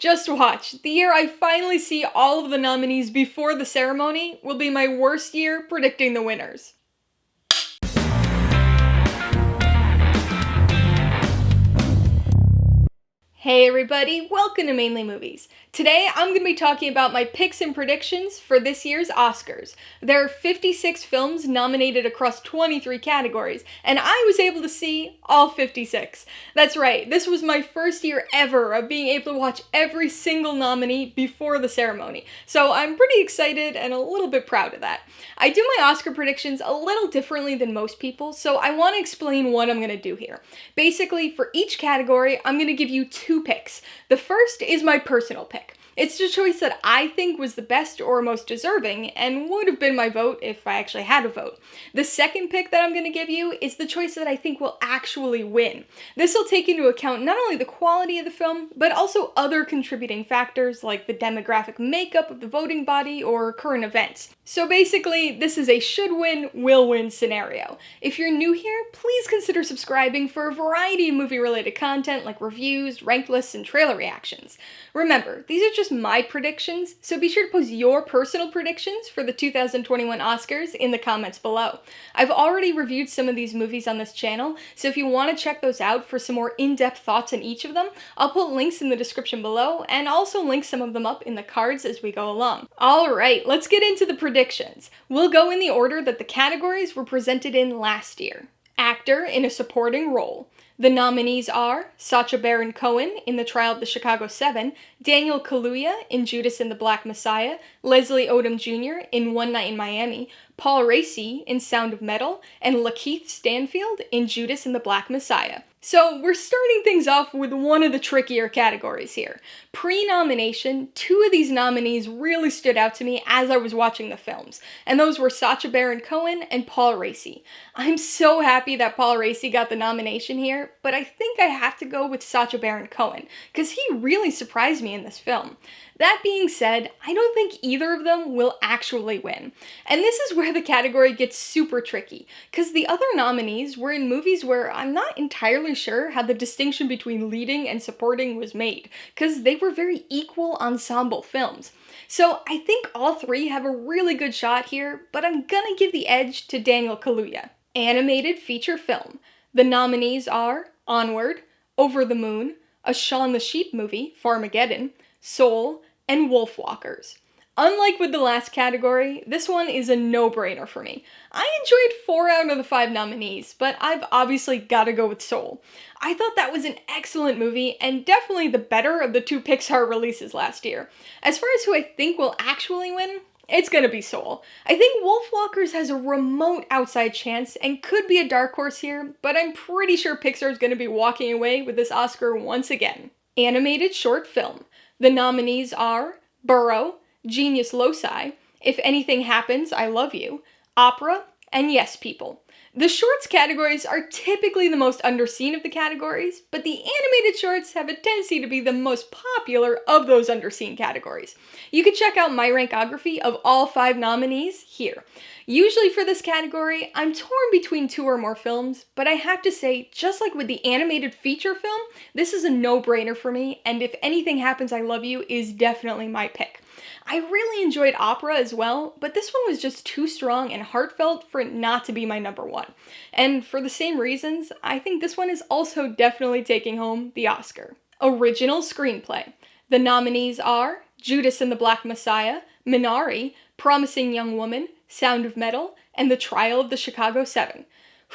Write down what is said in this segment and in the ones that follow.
Just watch. The year I finally see all of the nominees before the ceremony will be my worst year predicting the winners. Hey everybody, welcome to Mainly Movies. Today I'm going to be talking about my picks and predictions for this year's Oscars. There are 56 films nominated across 23 categories, and I was able to see all 56. That's right, this was my first year ever of being able to watch every single nominee before the ceremony, so I'm pretty excited and a little bit proud of that. I do my Oscar predictions a little differently than most people, so I want to explain what I'm going to do here. Basically, for each category, I'm going to give you two picks. The first is my personal pick. It's the choice that I think was the best or most deserving, and would have been my vote if I actually had a vote. The second pick that I'm going to give you is the choice that I think will actually win. This will take into account not only the quality of the film, but also other contributing factors like the demographic makeup of the voting body or current events. So basically, this is a should win, will win scenario. If you're new here, please consider subscribing for a variety of movie-related content like reviews, ranked lists, and trailer reactions. Remember, these are just my predictions, so be sure to post your personal predictions for the 2021 Oscars in the comments below. I've already reviewed some of these movies on this channel, so if you want to check those out for some more in-depth thoughts on each of them, I'll put links in the description below, and also link some of them up in the cards as we go along. Alright, let's get into the predictions. We'll go in the order that the categories were presented in last year. Actor in a supporting role. The nominees are Sacha Baron Cohen in The Trial of the Chicago 7, Daniel Kaluuya in Judas and the Black Messiah, Leslie Odom Jr. in One Night in Miami, Paul Raci in Sound of Metal, and Lakeith Stanfield in Judas and the Black Messiah. So we're starting things off with one of the trickier categories here. Pre-nomination, two of these nominees really stood out to me as I was watching the films, and those were Sacha Baron Cohen and Paul Raci. I'm so happy that Paul Raci got the nomination here, but I think I have to go with Sacha Baron Cohen, because he really surprised me in this film. That being said, I don't think either of them will actually win. And this is where the category gets super tricky, because the other nominees were in movies where I'm not entirely sure how the distinction between leading and supporting was made, because they were very equal ensemble films. So I think all three have a really good shot here, but I'm gonna give the edge to Daniel Kaluuya. Animated feature film. The nominees are Onward, Over the Moon, a Shaun the Sheep movie, Farmageddon, Soul, and Wolfwalkers. Unlike with the last category, this one is a no-brainer for me. I enjoyed 4 out of the 5 nominees, but I've obviously gotta go with Soul. I thought that was an excellent movie, and definitely the better of the 2 Pixar releases last year. As far as who I think will actually win, it's gonna be Soul. I think Wolfwalkers has a remote outside chance and could be a dark horse here, but I'm pretty sure Pixar's gonna be walking away with this Oscar once again. Animated short film. The nominees are Burrow, Genius Loci, If Anything Happens, I Love You, Opera, and Yes People. The shorts categories are typically the most underseen of the categories, but the animated shorts have a tendency to be the most popular of those underseen categories. You can check out my rankography of all 5 nominees here. Usually for this category, I'm torn between 2 or more films, but I have to say, just like with the animated feature film, this is a no-brainer for me, and If Anything Happens, I Love You is definitely my pick. I really enjoyed Opera as well, but this one was just too strong and heartfelt for it not to be my number 1. And for the same reasons, I think this one is also definitely taking home the Oscar. Original Screenplay. The nominees are Judas and the Black Messiah, Minari, Promising Young Woman, Sound of Metal, and The Trial of the Chicago 7.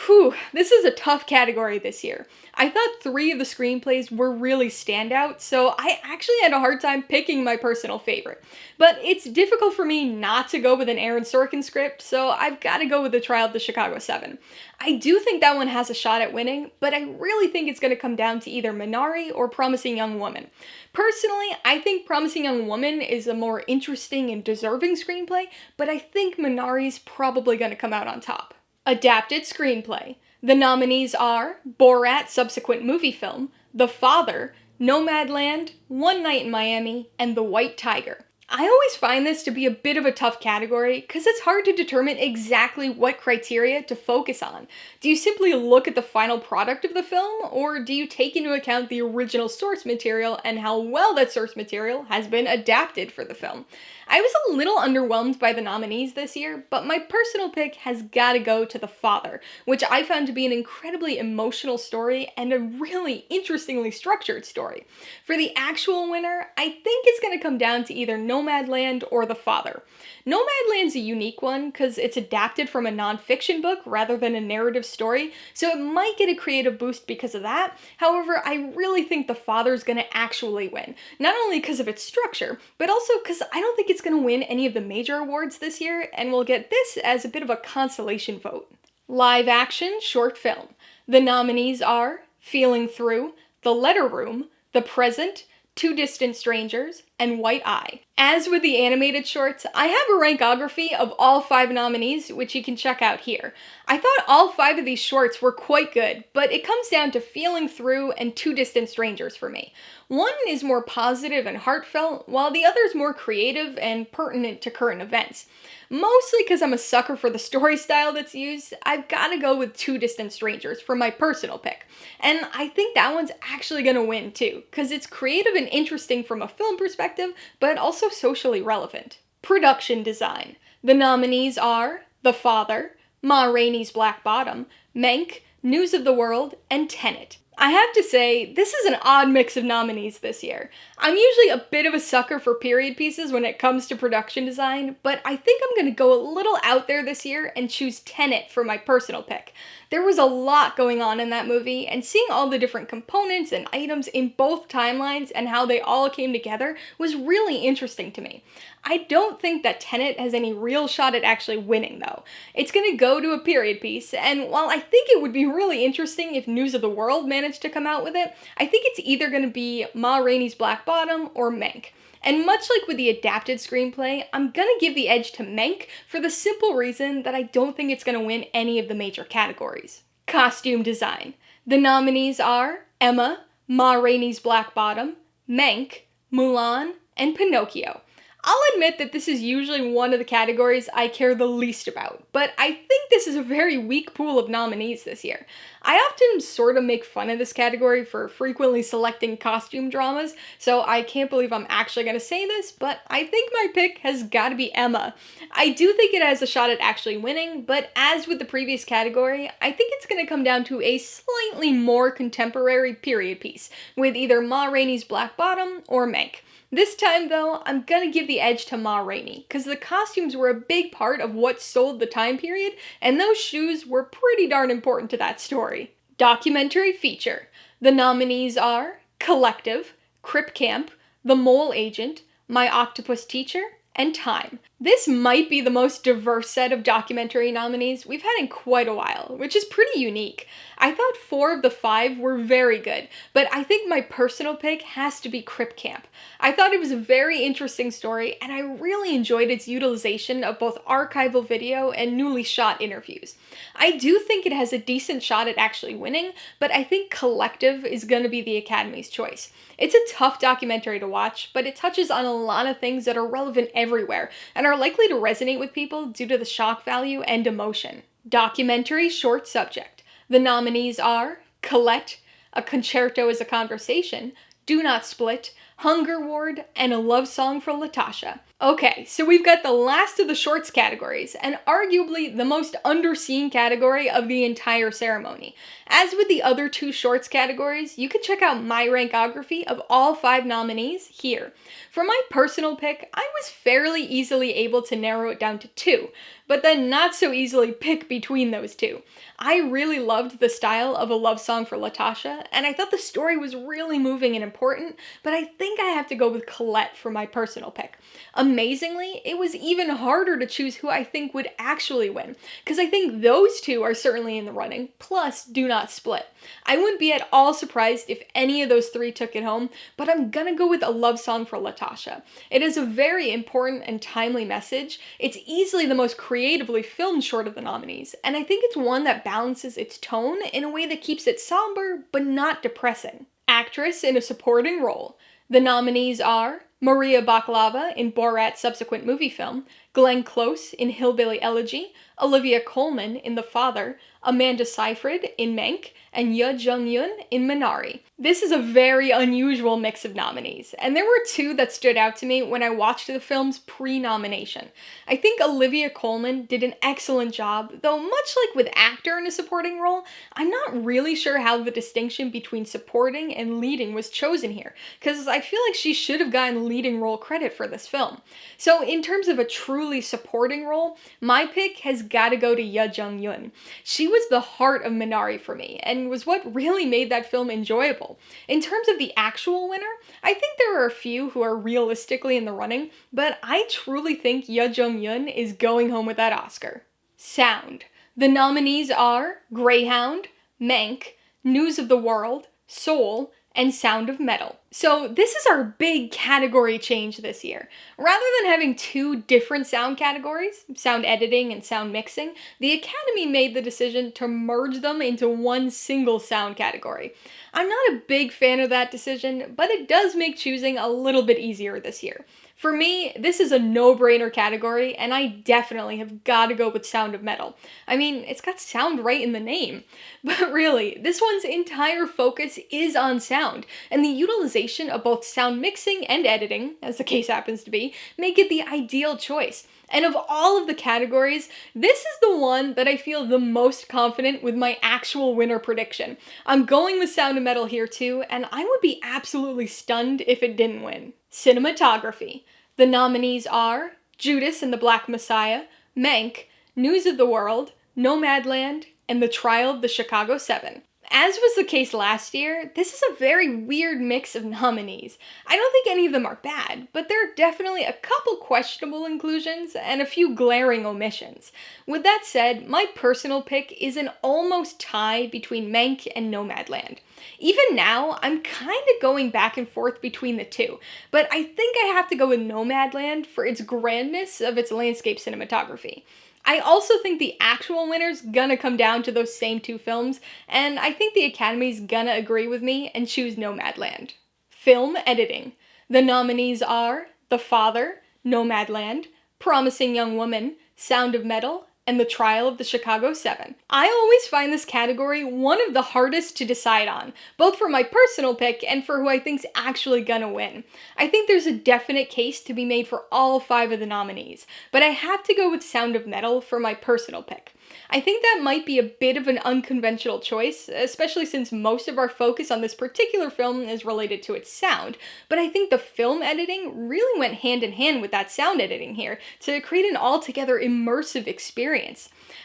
Whew, this is a tough category this year. I thought 3 of the screenplays were really standout, so I actually had a hard time picking my personal favorite. But it's difficult for me not to go with an Aaron Sorkin script, so I've got to go with The Trial of the Chicago 7. I do think that one has a shot at winning, but I really think it's going to come down to either Minari or Promising Young Woman. Personally, I think Promising Young Woman is a more interesting and deserving screenplay, but I think Minari's probably going to come out on top. Adapted Screenplay. The nominees are Borat subsequent movie film, The Father, Nomadland, One Night in Miami, and The White Tiger. I always find this to be a bit of a tough category because it's hard to determine exactly what criteria to focus on. Do you simply look at the final product of the film, or do you take into account the original source material and how well that source material has been adapted for the film? I was a little underwhelmed by the nominees this year, but my personal pick has gotta go to The Father, which I found to be an incredibly emotional story and a really interestingly structured story. For the actual winner, I think it's gonna come down to either Nomadland or The Father. Nomadland's a unique one because it's adapted from a nonfiction book rather than a narrative story, so it might get a creative boost because of that. However, I really think The Father's gonna actually win, not only because of its structure, but also because I don't think it's going to win any of the major awards this year, and we'll get this as a bit of a consolation vote. Live action short film. The nominees are Feeling Through, The Letter Room, The Present, Two Distant Strangers, and White Eye. As with the animated shorts, I have a rankography of all 5 nominees, which you can check out here. I thought all 5 of these shorts were quite good, but it comes down to Feeling Through and Two Distant Strangers for me. One is more positive and heartfelt, while the other is more creative and pertinent to current events. Mostly because I'm a sucker for the story style that's used, I've gotta go with Two Distant Strangers for my personal pick. And I think that one's actually gonna win too, because it's creative and interesting from a film perspective, but also socially relevant. Production design. The nominees are The Father, Ma Rainey's Black Bottom, Mank, News of the World, and Tenet. I have to say, this is an odd mix of nominees this year. I'm usually a bit of a sucker for period pieces when it comes to production design, but I think I'm gonna go a little out there this year and choose Tenet for my personal pick. There was a lot going on in that movie, and seeing all the different components and items in both timelines and how they all came together was really interesting to me. I don't think that Tenet has any real shot at actually winning, though. It's gonna go to a period piece, and while I think it would be really interesting if News of the World managed to come out with it, I think it's either gonna be Ma Rainey's Black Bottom or Mank. And much like with the adapted screenplay, I'm gonna give the edge to Mank for the simple reason that I don't think it's gonna win any of the major categories. Costume design. The nominees are Emma, Ma Rainey's Black Bottom, Mank, Mulan, and Pinocchio. I'll admit that this is usually one of the categories I care the least about, but I think this is a very weak pool of nominees this year. I often sort of make fun of this category for frequently selecting costume dramas, so I can't believe I'm actually going to say this, but I think my pick has got to be Emma. I do think it has a shot at actually winning, but as with the previous category, I think it's going to come down to a slightly more contemporary period piece, with either Ma Rainey's Black Bottom or Mank. This time, though, I'm gonna give the edge to Ma Rainey, because the costumes were a big part of what sold the time period, and those shoes were pretty darn important to that story. Documentary feature. The nominees are Collective, Crip Camp, The Mole Agent, My Octopus Teacher, and Time. This might be the most diverse set of documentary nominees we've had in quite a while, which is pretty unique. I thought 4 of the 5 were very good, but I think my personal pick has to be Crip Camp. I thought it was a very interesting story, and I really enjoyed its utilization of both archival video and newly shot interviews. I do think it has a decent shot at actually winning, but I think Collective is going to be the Academy's choice. It's a tough documentary to watch, but it touches on a lot of things that are relevant everywhere, and are likely to resonate with people due to the shock value and emotion. Documentary short subject. The nominees are Colette, A Concerto is a Conversation, Do Not Split, Hunger Ward, and A Love Song for Latasha. Okay, so we've got the last of the shorts categories, and arguably the most underseen category of the entire ceremony. As with the other 2 shorts categories, you can check out my rankography of all 5 nominees here. For my personal pick, I was fairly easily able to narrow it down to 2, but then not so easily pick between those 2. I really loved the style of A Love Song for Latasha, and I thought the story was really moving and important, but I think I have to go with Colette for my personal pick. Amazingly, it was even harder to choose who I think would actually win, because I think those 2 are certainly in the running, plus Do Not Split. I wouldn't be at all surprised if any of those 3 took it home, but I'm gonna go with A Love Song for Latasha. It is a very important and timely message. It's easily the most creatively filmed short of the nominees, and I think it's one that balances its tone in a way that keeps it somber but not depressing. Actress in a supporting role. The nominees are Maria Baklava in Borat's subsequent Moviefilm, Glenn Close in Hillbilly Elegy, Olivia Colman in The Father, Amanda Seyfried in Mank, and Ye Jung-yoon in Minari. This is a very unusual mix of nominees, and there were two that stood out to me when I watched the film's pre-nomination. I think Olivia Colman did an excellent job, though much like with actor in a supporting role, I'm not really sure how the distinction between supporting and leading was chosen here, because I feel like she should have gotten leading role credit for this film. So in terms of a truly supporting role, my pick has gotta go to Ye Jung-yoon. She was the heart of Minari for me, and was what really made that film enjoyable. In terms of the actual winner, I think there are a few who are realistically in the running, but I truly think Ye Jung-yoon is going home with that Oscar. Sound. The nominees are Greyhound, Mank, News of the World, Soul, and Sound of Metal. So this is our big category change this year. Rather than having two different sound categories, sound editing and sound mixing, the Academy made the decision to merge them into one single sound category. I'm not a big fan of that decision, but it does make choosing a little bit easier this year. For me, this is a no-brainer category, and I definitely have got to go with Sound of Metal. I mean, it's got sound right in the name. But really, this one's entire focus is on sound, and the utilization of both sound mixing and editing, as the case happens to be, make it the ideal choice. And of all of the categories, this is the one that I feel the most confident with my actual winner prediction. I'm going with Sound of Metal here too, and I would be absolutely stunned if it didn't win. Cinematography. The nominees are Judas and the Black Messiah, Mank, News of the World, Nomadland, and The Trial of the Chicago 7. As was the case last year, this is a very weird mix of nominees. I don't think any of them are bad, but there are definitely a couple questionable inclusions and a few glaring omissions. With that said, my personal pick is an almost tie between Mank and Nomadland. Even now, I'm kind of going back and forth between the two, but I think I have to go with Nomadland for its grandness of its landscape cinematography. I also think the actual winner's gonna come down to those same two films, and I think the Academy's gonna agree with me and choose Nomadland. Film editing. The nominees are The Father, Nomadland, Promising Young Woman, Sound of Metal, and The Trial of the Chicago 7. I always find this category one of the hardest to decide on, both for my personal pick and for who I think's actually gonna win. I think there's a definite case to be made for all 5 of the nominees, but I have to go with Sound of Metal for my personal pick. I think that might be a bit of an unconventional choice, especially since most of our focus on this particular film is related to its sound, but I think the film editing really went hand in hand with that sound editing here to create an altogether immersive experience.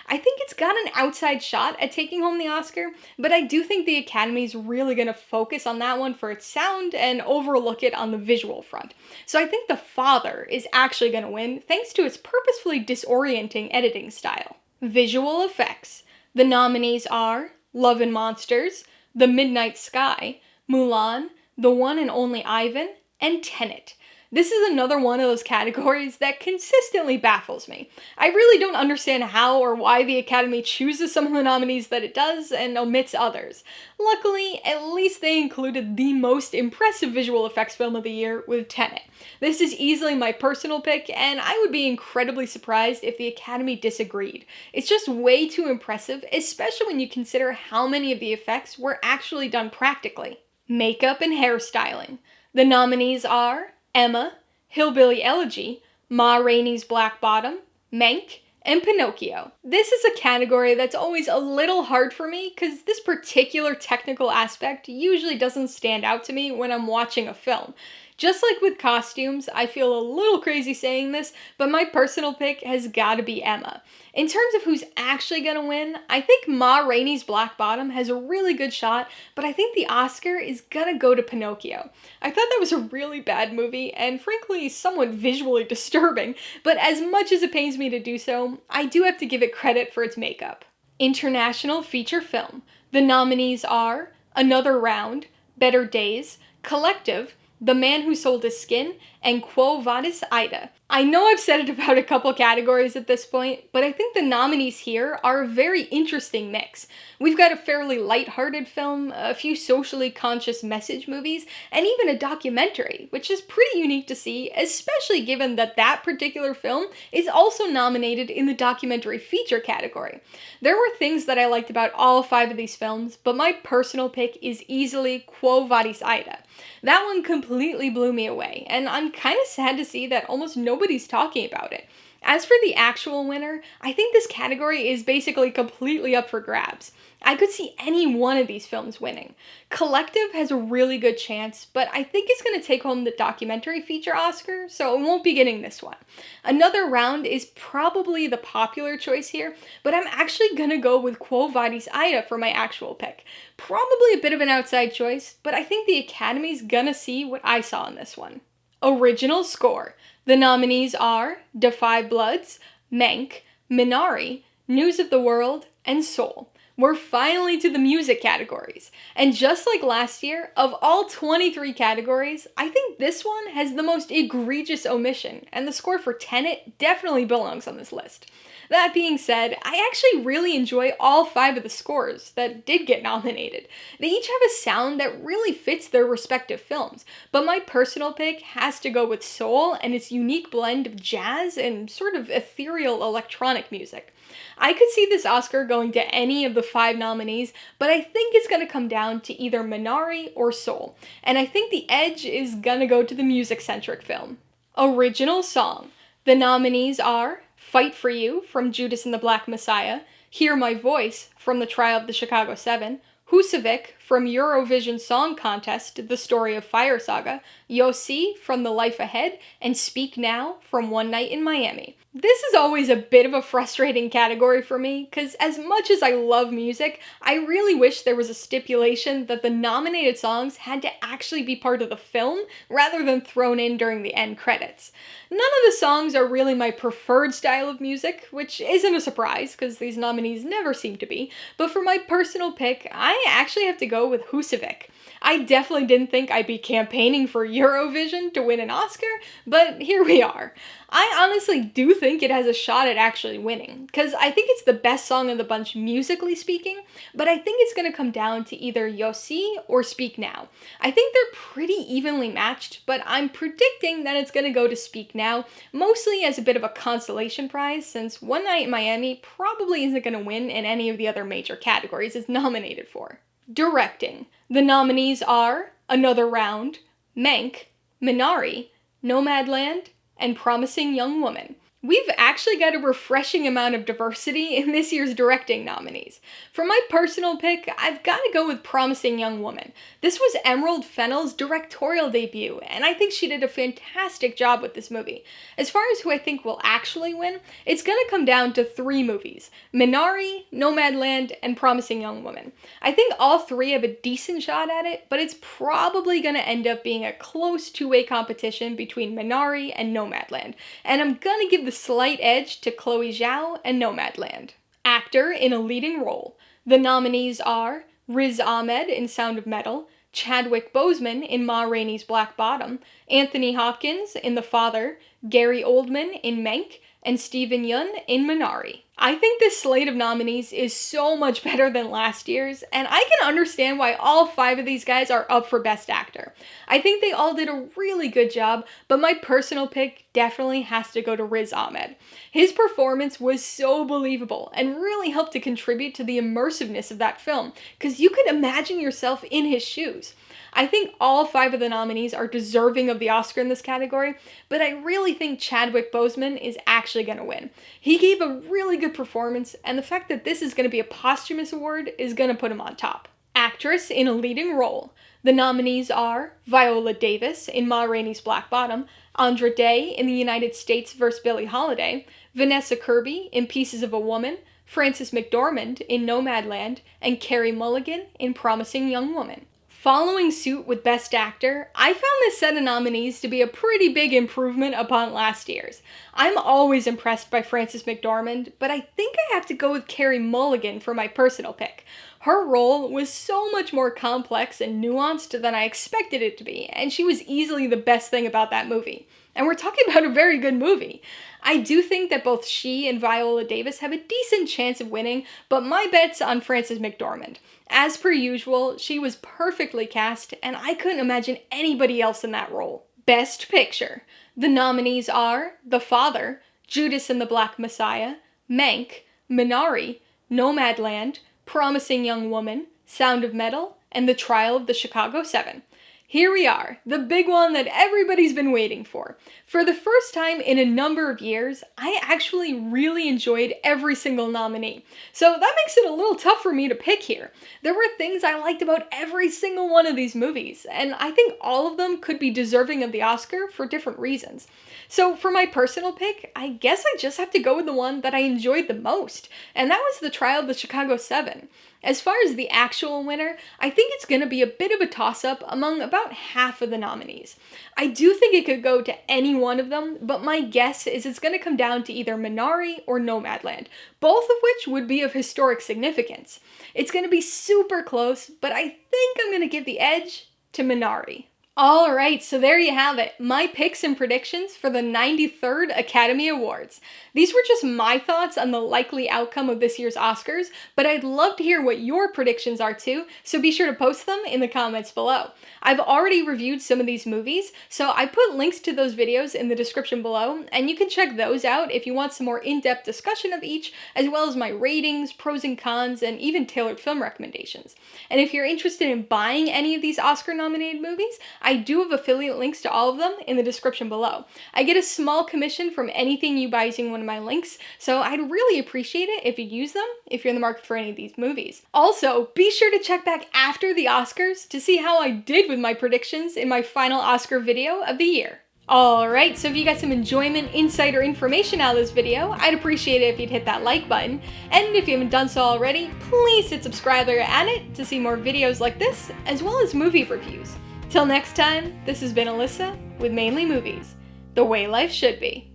I think it's got an outside shot at taking home the Oscar, but I do think the Academy's really going to focus on that one for its sound and overlook it on the visual front. So I think The Father is actually going to win thanks to its purposefully disorienting editing style. Visual effects. The nominees are Love and Monsters, The Midnight Sky, Mulan, The One and Only Ivan, and Tenet. This is another one of those categories that consistently baffles me. I really don't understand how or why the Academy chooses some of the nominees that it does and omits others. Luckily, at least they included the most impressive visual effects film of the year with Tenet. This is easily my personal pick, and I would be incredibly surprised if the Academy disagreed. It's just way too impressive, especially when you consider how many of the effects were actually done practically. Makeup and hairstyling. The nominees are Emma, Hillbilly Elegy, Ma Rainey's Black Bottom, Mank, and Pinocchio. This is a category that's always a little hard for me because this particular technical aspect usually doesn't stand out to me when I'm watching a film. Just like with costumes, I feel a little crazy saying this, but my personal pick has gotta be Emma. In terms of who's actually gonna win, I think Ma Rainey's Black Bottom has a really good shot, but I think the Oscar is gonna go to Pinocchio. I thought that was a really bad movie, and frankly, somewhat visually disturbing, but as much as it pains me to do so, I do have to give it credit for its makeup. International feature film. The nominees are Another Round, Better Days, Collective, The Man Who Sold His Skin, and Quo Vadis Ida. I know I've said it about a couple categories at this point, but I think the nominees here are a very interesting mix. We've got a fairly lighthearted film, a few socially conscious message movies, and even a documentary, which is pretty unique to see, especially given that that particular film is also nominated in the documentary feature category. There were things that I liked about all 5 of these films, but my personal pick is easily Quo Vadis Ida. That one completely blew me away, and I'm kind of sad to see that almost nobody's talking about it. As for the actual winner, I think this category is basically completely up for grabs. I could see any one of these films winning. Collective has a really good chance, but I think it's going to take home the documentary feature Oscar, so it won't be getting this one. Another Round is probably the popular choice here, but I'm actually going to go with Quo Vadis Ida for my actual pick. Probably a bit of an outside choice, but I think the Academy's gonna see what I saw in this one. Original Score. The nominees are Da 5 Bloods, Mank, Minari, News of the World, and Soul. We're finally to the music categories. And just like last year, of all 23 categories, I think this one has the most egregious omission, and the score for Tenet definitely belongs on this list. That being said, I actually really enjoy all 5 of the scores that did get nominated. They each have a sound that really fits their respective films, but my personal pick has to go with Soul and its unique blend of jazz and sort of ethereal electronic music. I could see this Oscar going to any of the 5 nominees, but I think it's going to come down to either Minari or Soul, and I think the edge is going to go to the music-centric film. Original Song. The nominees are Fight for You from Judas and the Black Messiah, Hear My Voice from The Trial of the Chicago 7, Husavik from Eurovision Song Contest, The Story of Fire Saga, Yossi from The Life Ahead, and Speak Now from One Night in Miami. This is always a bit of a frustrating category for me, because as much as I love music, I really wish there was a stipulation that the nominated songs had to actually be part of the film, rather than thrown in during the end credits. None of the songs are really my preferred style of music, which isn't a surprise, because these nominees never seem to be, but for my personal pick, I actually have to go with Husavik. I definitely didn't think I'd be campaigning for Eurovision to win an Oscar, but here we are. I honestly do think it has a shot at actually winning, because I think it's the best song of the bunch musically speaking, but I think it's going to come down to either Yossi or Speak Now. I think they're pretty evenly matched, but I'm predicting that it's going to go to Speak Now, mostly as a bit of a consolation prize, since One Night in Miami probably isn't going to win in any of the other major categories it's nominated for. Directing. The nominees are Another Round, Mank, Minari, Nomadland, and Promising Young Woman. We've actually got a refreshing amount of diversity in this year's directing nominees. For my personal pick, I've got to go with Promising Young Woman. This was Emerald Fennell's directorial debut, and I think she did a fantastic job with this movie. As far as who I think will actually win, it's going to come down to 3 movies: Minari, Nomadland, and Promising Young Woman. I think all 3 have a decent shot at it, but it's probably going to end up being a close 2-way competition between Minari and Nomadland, and I'm going to give the slight edge to Chloe Zhao and Nomadland. Actor in a leading role. The nominees are Riz Ahmed in Sound of Metal, Chadwick Boseman in Ma Rainey's Black Bottom, Anthony Hopkins in The Father, Gary Oldman in Mank, and Steven Yeun in Minari. I think this slate of nominees is so much better than last year's, and I can understand why all 5 of these guys are up for Best Actor. I think they all did a really good job, but my personal pick definitely has to go to Riz Ahmed. His performance was so believable and really helped to contribute to the immersiveness of that film, because you could imagine yourself in his shoes. I think all 5 of the nominees are deserving of the Oscar in this category, but I really think Chadwick Boseman is actually going to win. He gave a really good performance, and the fact that this is going to be a posthumous award is going to put him on top. Actress in a leading role. The nominees are Viola Davis in Ma Rainey's Black Bottom, Andra Day in The United States vs. Billie Holiday, Vanessa Kirby in Pieces of a Woman, Frances McDormand in Nomadland, and Carey Mulligan in Promising Young Woman. Following suit with Best Actor, I found this set of nominees to be a pretty big improvement upon last year's. I'm always impressed by Frances McDormand, but I think I have to go with Carey Mulligan for my personal pick. Her role was so much more complex and nuanced than I expected it to be, and she was easily the best thing about that movie. And we're talking about a very good movie. I do think that both she and Viola Davis have a decent chance of winning, but my bet's on Frances McDormand. As per usual, she was perfectly cast, and I couldn't imagine anybody else in that role. Best Picture. The nominees are The Father, Judas and the Black Messiah, Mank, Minari, Nomadland, Promising Young Woman, Sound of Metal, and The Trial of the Chicago 7. Here we are, the big one that everybody's been waiting for. For the first time in a number of years, I actually really enjoyed every single nominee. So that makes it a little tough for me to pick here. There were things I liked about every single one of these movies, and I think all of them could be deserving of the Oscar for different reasons. So for my personal pick, I guess I just have to go with the one that I enjoyed the most, and that was The Trial of the Chicago 7. As far as the actual winner, I think it's going to be a bit of a toss-up among about half of the nominees. I do think it could go to any one of them, but my guess is it's going to come down to either Minari or Nomadland, both of which would be of historic significance. It's going to be super close, but I think I'm going to give the edge to Minari. Alright, so there you have it, my picks and predictions for the 93rd Academy Awards. These were just my thoughts on the likely outcome of this year's Oscars, but I'd love to hear what your predictions are too, so be sure to post them in the comments below. I've already reviewed some of these movies, so I put links to those videos in the description below, and you can check those out if you want some more in-depth discussion of each, as well as my ratings, pros and cons, and even tailored film recommendations. And if you're interested in buying any of these Oscar-nominated movies, I do have affiliate links to all of them in the description below. I get a small commission from anything you buy using one of my links, so I'd really appreciate it if you use them if you're in the market for any of these movies. Also, be sure to check back after the Oscars to see how I did with my predictions in my final Oscar video of the year. Alright, so if you got some enjoyment, insight, or information out of this video, I'd appreciate it if you'd hit that like button. And if you haven't done so already, please hit subscribe while you're at it to see more videos like this, as well as movie reviews. Till next time, this has been Alyssa with Mainly Movies, the way life should be.